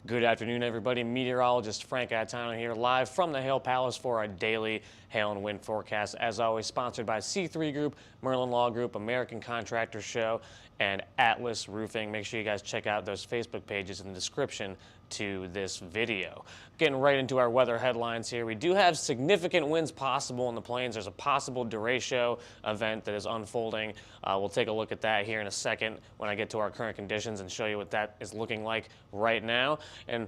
Good afternoon, everybody. Meteorologist Frank Atano here, live from the Hail Palace for our daily hail and wind forecast. As always, sponsored by C3 Group, Merlin Law Group, American Contractor Show, and Atlas Roofing. Make sure you guys check out those Facebook pages in the description to this video. Getting right into our weather headlines here. We do have significant winds possible in the plains. There's a possible derecho event that is unfolding. We'll take a look at that here in a second when I get to our current conditions and show you what that is looking like right now. And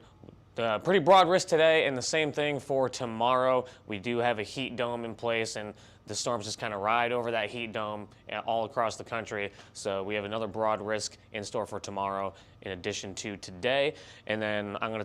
pretty broad risk today, and the same thing for tomorrow. We do have a heat dome in place, and the storms just kind of ride over that heat dome all across the country. So we have another broad risk in store for tomorrow in addition to today. And then we're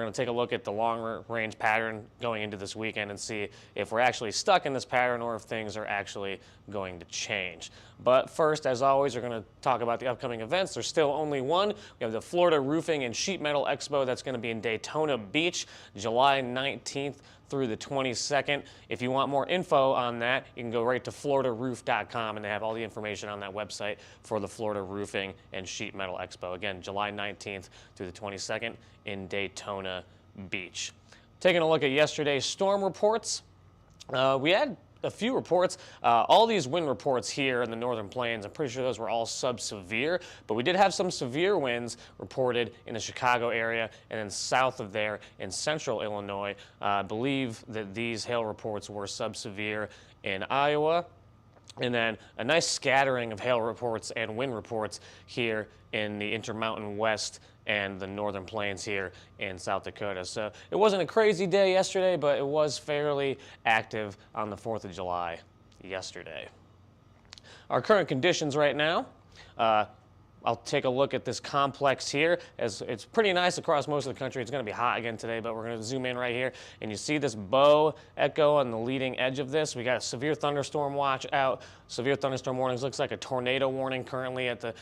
going to take a look at the long range pattern going into this weekend and see if we're actually stuck in this pattern or if things are actually going to change. But first, as always, we're going to talk about the upcoming events. There's still only one. We have the Florida Roofing and Sheet Metal Expo that's going to be in Daytona Beach, July 19th through the 22nd. If you want more info on that, you can go right to floridaroof.com, and they have all the information on that website for the Florida Roofing and Sheet Metal Expo. Again, July 19th through the 22nd in Daytona Beach. Taking a look at yesterday's storm reports, we had a few reports. All these wind reports here in the northern plains, I'm pretty sure those were all sub-severe, but we did have some severe winds reported in the Chicago area and then south of there in central Illinois. I believe that these hail reports were sub-severe in Iowa, and then a nice scattering of hail reports and wind reports here in the Intermountain West and the northern plains here in South Dakota. So it wasn't a crazy day yesterday, but it was fairly active on the 4th of July yesterday. Our current conditions right now, I'll take a look at this complex here, as it's pretty nice across most of the country. It's going to be hot again today, but we're going to zoom in right here, and you see this bow echo on the leading edge of this. We got a severe thunderstorm watch out. Severe thunderstorm warnings. Looks like a tornado warning currently at the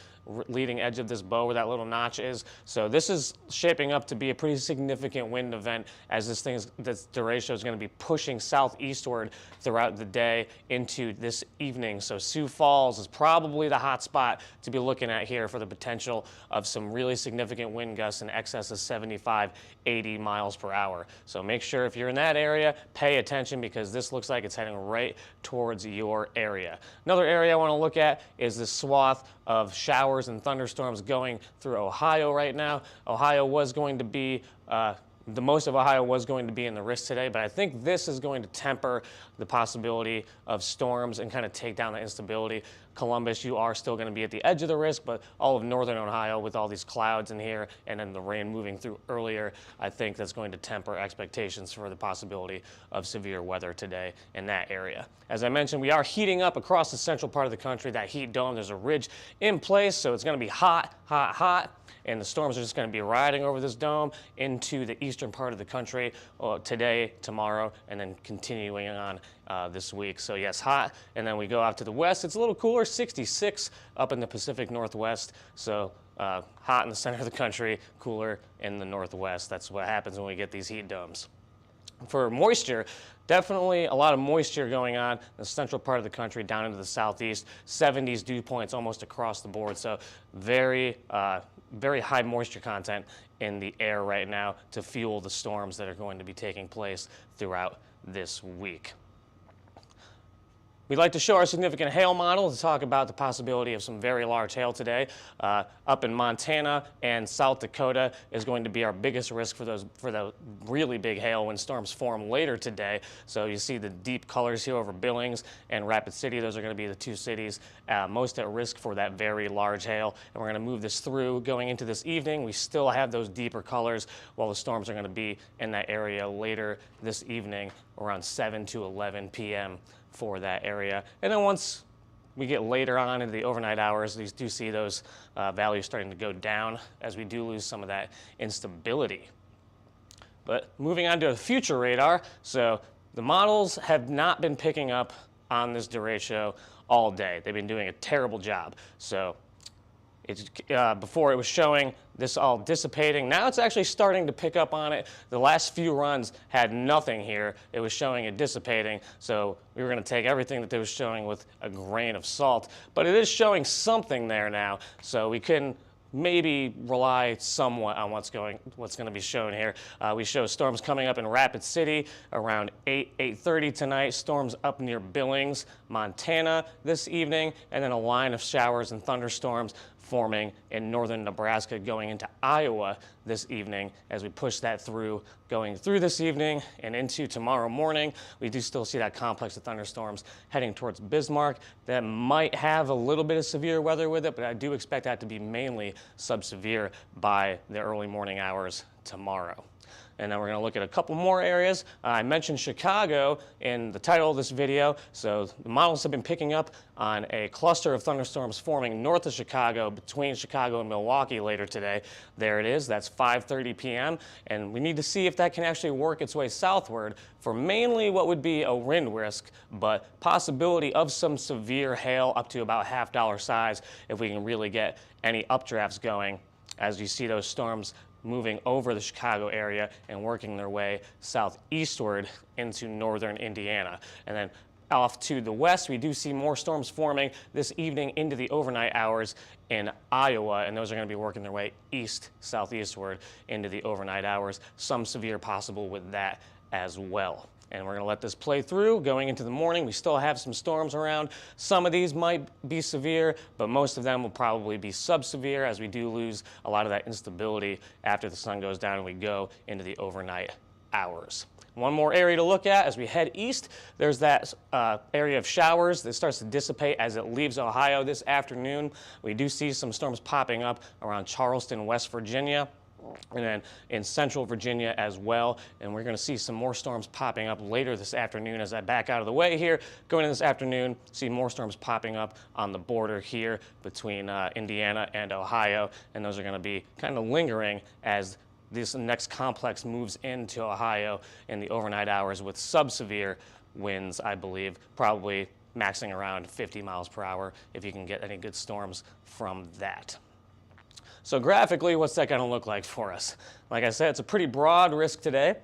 leading edge of this bow where that little notch is. So this is shaping up to be a pretty significant wind event, as this derecho is going to be pushing southeastward throughout the day into this evening. So Sioux Falls is probably the hot spot to be looking at here for the potential of some really significant wind gusts in excess of 75, 80 miles per hour. So make sure if you're in that area, pay attention, because this looks like it's heading right towards your area. Another area I want to look at is this swath of showers and thunderstorms going through Ohio right now. Ohio was going to be the most of Ohio was going to be in the risk today, but I think this is going to temper the possibility of storms and kind of take down the instability. Columbus, you are still going to be at the edge of the risk, but all of northern Ohio with all these clouds in here and then the rain moving through earlier, I think that's going to temper expectations for the possibility of severe weather today in that area. As I mentioned, we are heating up across the central part of the country. That heat dome, there's a ridge in place, so it's going to be hot, hot, hot. And the storms are just going to be riding over this dome into the eastern part of the country today, tomorrow, and then continuing on this week. So yes, hot, and then we go out to the west. It's a little cooler, 66 up in the Pacific Northwest. So hot in the center of the country, cooler in the northwest. That's what happens when we get these heat domes. For moisture, definitely a lot of moisture going on in the central part of the country down into the southeast. 70s dew points almost across the board. So very high moisture content in the air right now to fuel the storms that are going to be taking place throughout this week. We'd like to show our significant hail model to talk about the possibility of some very large hail today. Up in Montana and South Dakota is going to be our biggest risk for the really big hail when storms form later today. So you see the deep colors here over Billings and Rapid City. Those are going to be the two cities most at risk for that very large hail. And we're going to move this through going into this evening. We still have those deeper colors while the storms are going to be in that area later this evening around 7 to 11 p.m. for that area. And then once we get later on into the overnight hours, we do see those values starting to go down as we do lose some of that instability. But moving on to the future radar, so the models have not been picking up on this derecho all day. They've been doing a terrible job. So it's, before it was showing this all dissipating. Now it's actually starting to pick up on it. The last few runs had nothing here. It was showing it dissipating. So we were going to take everything that it was showing with a grain of salt. But it is showing something there now. So we can maybe rely somewhat on what's going to be shown here. We show storms coming up in Rapid City around 8:30 tonight. Storms up near Billings, Montana this evening, and then a line of showers and thunderstorms forming in northern Nebraska going into Iowa this evening. As we push that through, going through this evening and into tomorrow morning, we do still see that complex of thunderstorms heading towards Bismarck. That might have a little bit of severe weather with it, but I do expect that to be mainly subsevere by the early morning hours tomorrow. And then we're going to look at a couple more areas. I mentioned Chicago in the title of this video. So the models have been picking up on a cluster of thunderstorms forming north of Chicago between Chicago and Milwaukee later today. There it is. That's 5:30 p.m. And we need to see if that can actually work its way southward for mainly what would be a wind risk, but possibility of some severe hail up to about $half size if we can really get any updrafts going as you see those storms moving over the Chicago area and working their way southeastward into northern Indiana. And then off to the west, we do see more storms forming this evening into the overnight hours in Iowa, and those are going to be working their way east-southeastward into the overnight hours. Some severe possible with that as well. And we're going to let this play through. Going into the morning, we still have some storms around. Some of these might be severe, but most of them will probably be subsevere as we do lose a lot of that instability after the sun goes down and we go into the overnight hours. One more area to look at as we head east. There's that area of showers that starts to dissipate as it leaves Ohio this afternoon. We do see some storms popping up around Charleston, West Virginia, and then in central Virginia as well. And we're going to see some more storms popping up later this afternoon as I back out of the way here. Going into this afternoon, see more storms popping up on the border here between Indiana and Ohio. And those are going to be kind of lingering as this next complex moves into Ohio in the overnight hours with subsevere winds, I believe, probably maxing around 50 miles per hour if you can get any good storms from that. So graphically, what's that going to look like for us? Like I said, it's a pretty broad risk today.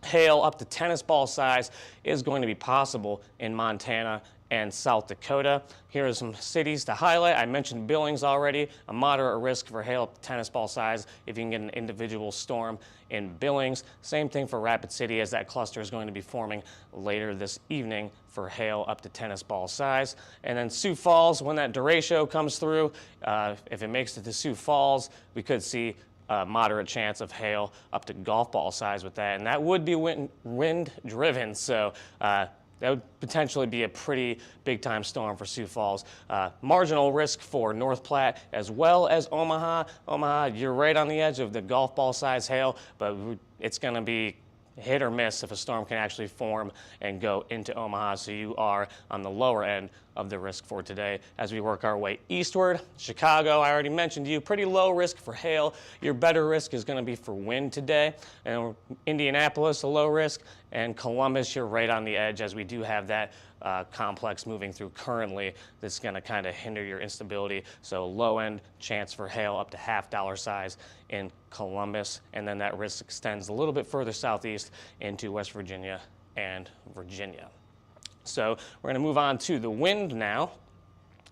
Hail up to tennis ball size is going to be possible in Montana and South Dakota. Here are some cities to highlight. I mentioned Billings already, a moderate risk for hail up to tennis ball size if you can get an individual storm in Billings. Same thing for Rapid City as that cluster is going to be forming later this evening for hail up to tennis ball size. And then Sioux Falls, when that derecho comes through, if it makes it to Sioux Falls, we could see a moderate chance of hail up to golf ball size with that. And that would be wind driven, so that would potentially be a pretty big-time storm for Sioux Falls. Marginal risk for North Platte as well as Omaha. Omaha, you're right on the edge of the golf ball size hail, but it's going to be hit or miss if a storm can actually form and go into Omaha. So you are on the lower end of the risk for today. As we work our way eastward, Chicago, I already mentioned to you, pretty low risk for hail. Your better risk is going to be for wind today. And Indianapolis, a low risk. And Columbus, you're right on the edge as we do have that complex moving through currently that's going to kind of hinder your instability. So low end chance for hail up to $half size in Columbus. And then that risk extends a little bit further southeast into West Virginia and Virginia. So we're going to move on to the wind now.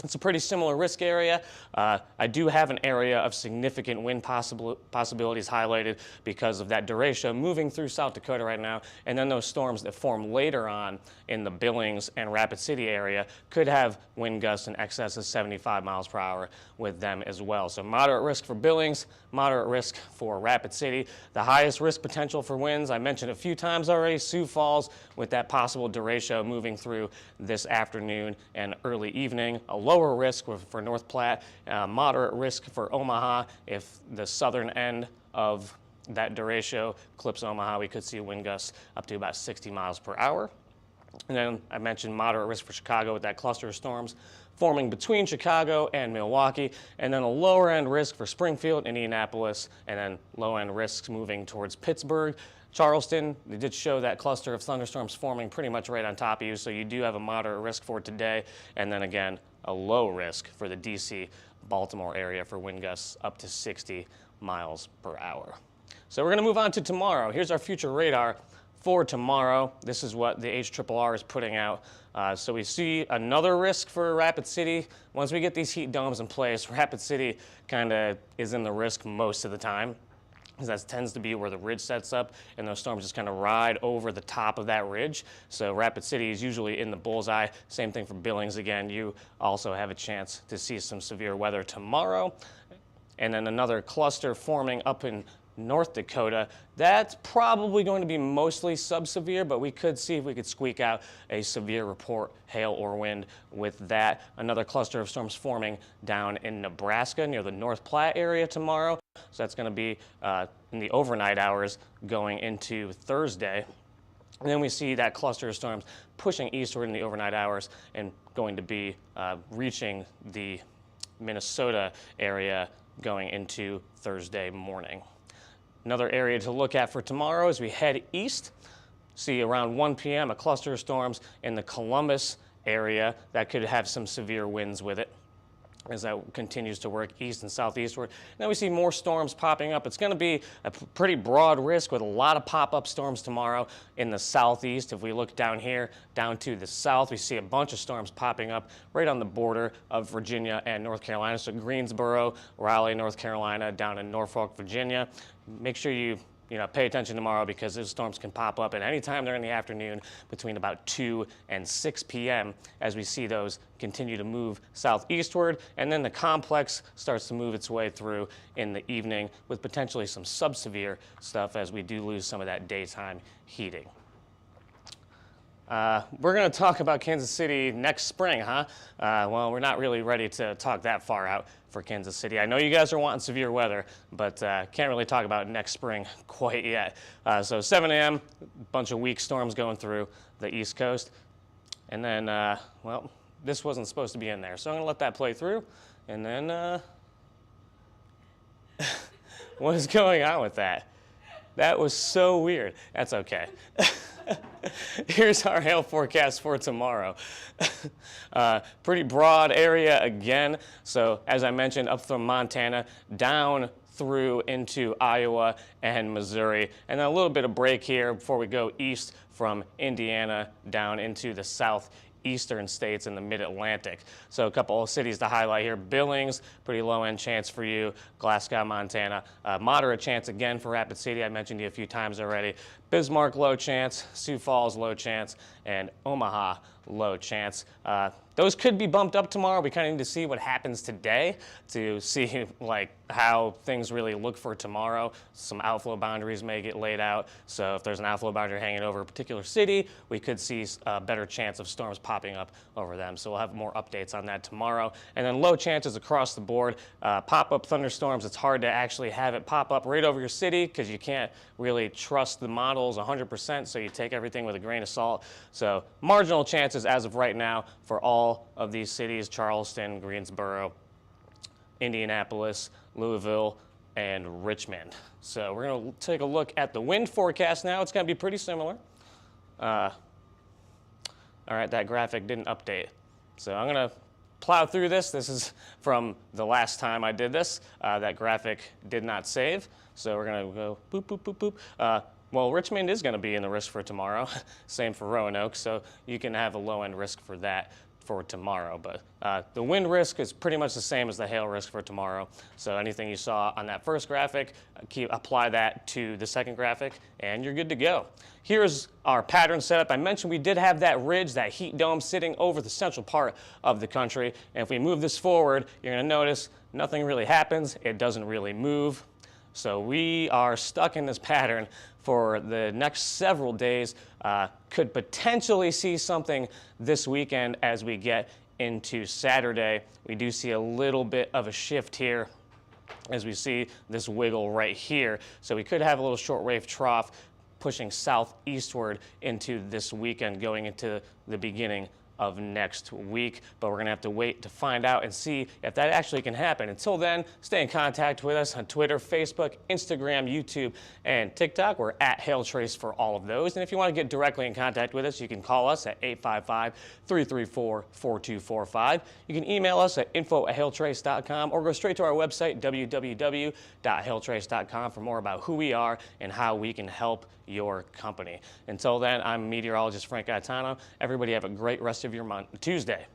It's a pretty similar risk area. I do have an area of significant wind possibilities highlighted because of that derecho moving through South Dakota right now, and then those storms that form later on in the Billings and Rapid City area could have wind gusts in excess of 75 miles per hour with them as well. So moderate risk for Billings, moderate risk for Rapid City. The highest risk potential for winds, I mentioned a few times already, Sioux Falls with that possible derecho moving through this afternoon and early evening. A lower risk for North Platte, moderate risk for Omaha. If the southern end of that derecho clips Omaha, we could see wind gusts up to about 60 miles per hour. And then I mentioned moderate risk for Chicago with that cluster of storms forming between Chicago and Milwaukee, and then a lower end risk for Springfield, Indianapolis, and then low end risks moving towards Pittsburgh. Charleston, they did show that cluster of thunderstorms forming pretty much right on top of you, so you do have a moderate risk for today, and then again, a low risk for the DC, Baltimore area for wind gusts up to 60 miles per hour. So we're going to move on to tomorrow. Here's our future radar for tomorrow, this is what the HRRR is putting out. So we see another risk for Rapid City. Once we get these heat domes in place, Rapid City kind of is in the risk most of the time, because that tends to be where the ridge sets up, and those storms just kind of ride over the top of that ridge. So Rapid City is usually in the bullseye. Same thing for Billings. Again, you also have a chance to see some severe weather tomorrow. And then another cluster forming up in North Dakota. That's probably going to be mostly sub-severe, but we could see if we could squeak out a severe report, hail or wind with that. Another cluster of storms forming down in Nebraska near the North Platte area tomorrow. So that's going to be in the overnight hours going into Thursday. And then we see that cluster of storms pushing eastward in the overnight hours and going to be reaching the Minnesota area going into Thursday morning. Another area to look at for tomorrow as we head east, see around 1 p.m. a cluster of storms in the Columbus area that could have some severe winds with it as that continues to work east and southeastward. Then we see more storms popping up. It's going to be a pretty broad risk with a lot of pop-up storms tomorrow in the southeast. If we look down here, down to the south, we see a bunch of storms popping up right on the border of Virginia and North Carolina. So Greensboro, Raleigh, North Carolina, down in Norfolk, Virginia. Make sure you pay attention tomorrow, because those storms can pop up at any time during the afternoon between about 2 and 6 p.m. as we see those continue to move southeastward. And then the complex starts to move its way through in the evening with potentially some sub-severe stuff as we do lose some of that daytime heating. We're going to talk about Kansas City next spring, huh? Well, we're not really ready to talk that far out for Kansas City. I know you guys are wanting severe weather, but can't really talk about next spring quite yet. So 7 a.m., bunch of weak storms going through the East Coast. And then, well, this wasn't supposed to be in there. So I'm going to let that play through. And then, what is going on with that? That was so weird. That's okay. Here's our hail forecast for tomorrow. Pretty broad area again. So as I mentioned, up from Montana, down through into Iowa and Missouri. And then a little bit of break here before we go east from Indiana down into the southeastern states in the mid-Atlantic. So a couple of cities to highlight here. Billings, pretty low-end chance for you. Glasgow, Montana, moderate chance again for Rapid City. I mentioned you a few times already. Bismarck, low chance. Sioux Falls, low chance. And Omaha, low chance. Those could be bumped up tomorrow. We kind of need to see what happens today to see how things really look for tomorrow. Some outflow boundaries may get laid out. So if there's an outflow boundary hanging over a particular city, we could see a better chance of storms popping up over them. So we'll have more updates on that tomorrow. And then low chances across the board. Pop-up thunderstorms, it's hard to actually have it pop up right over your city because you can't really trust the models 100%, so you take everything with a grain of salt. So marginal chances as of right now for all of these cities: Charleston, Greensboro, Indianapolis, Louisville, and Richmond. So we're going to take a look at the wind forecast now. It's going to be pretty similar. All right, that graphic didn't update. So I'm going to plow through this. This is from the last time I did this. That graphic did not save. So we're going to go boop, boop, boop, boop. Well, Richmond is going to be in the risk for tomorrow. Same for Roanoke. So you can have a low-end risk for that for tomorrow. But the wind risk is pretty much the same as the hail risk for tomorrow. So anything you saw on that first graphic, apply that to the second graphic, and you're good to go. Here's our pattern setup. I mentioned we did have that ridge, that heat dome sitting over the central part of the country. And if we move this forward, you're going to notice nothing really happens. It doesn't really move. So we are stuck in this pattern for the next several days. Could potentially see something this weekend as we get into Saturday. We do see a little bit of a shift here as we see this wiggle right here. So we could have a little shortwave trough pushing southeastward into this weekend, going into the beginning of next week. But we're going to have to wait to find out and see if that actually can happen. Until then, stay in contact with us on Twitter, Facebook, Instagram, YouTube, and TikTok. We're at HailTrace for all of those. And if you want to get directly in contact with us, you can call us at 855-334-4245. You can email us at info@hailtrace.com or go straight to our website, www.hailtrace.com, for more about who we are and how we can help your company. Until then, I'm meteorologist Frank Gaetano. Everybody have a great rest of your Tuesday.